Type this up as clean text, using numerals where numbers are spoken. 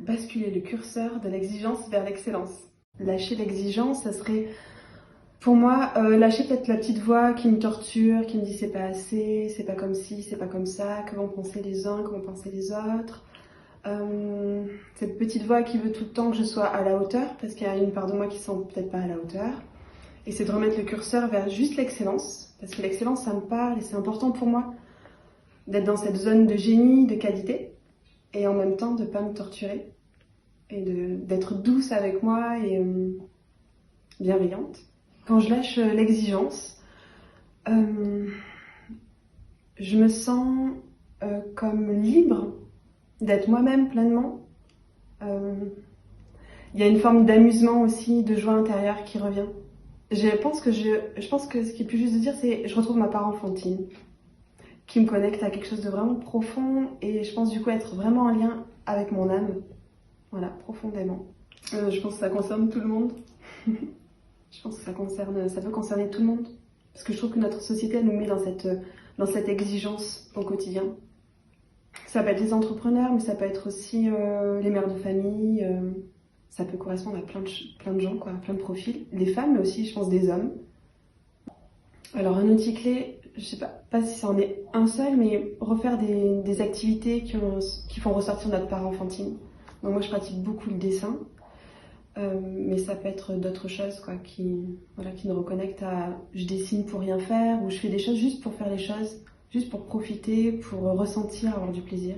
basculer le curseur de l'exigence vers l'excellence. Lâcher l'exigence, ça serait pour moi lâcher peut-être la petite voix qui me torture, qui me dit c'est pas assez, c'est pas comme ci, c'est pas comme ça, que vont penser les uns, que vont penser les autres. Cette petite voix qui veut tout le temps que je sois à la hauteur, parce qu'il y a une part de moi qui ne sent peut-être pas à la hauteur. Et c'est de remettre le curseur vers juste l'excellence, parce que l'excellence, ça me parle et c'est important pour moi d'être dans cette zone de génie, de qualité, et en même temps de ne pas me torturer, et d'être douce avec moi et bienveillante. Quand je lâche l'exigence, je me sens comme libre d'être moi-même pleinement. Il y a une forme d'amusement aussi, de joie intérieure qui revient. Je pense que ce qui est plus juste de dire, c'est je retrouve ma part enfantine, qui me connecte à quelque chose de vraiment profond et je pense du coup être vraiment en lien avec mon âme. Voilà, profondément. Je pense que ça concerne tout le monde. Je pense que ça peut concerner tout le monde. Parce que je trouve que notre société, elle nous met dans cette exigence au quotidien. Ça peut être les entrepreneurs, mais ça peut être aussi les mères de famille. Ça peut correspondre à plein de gens, quoi, plein de profils. Des femmes, mais aussi, je pense, des hommes. Alors, un outil clé, je sais pas si c'en est un seul, mais refaire des activités qui font ressortir notre part enfantine. Donc, moi, je pratique beaucoup le dessin. Mais ça peut être d'autres choses quoi, qui nous reconnectent à je dessine pour rien faire ou je fais des choses juste pour faire les choses, juste pour profiter, pour ressentir, avoir du plaisir.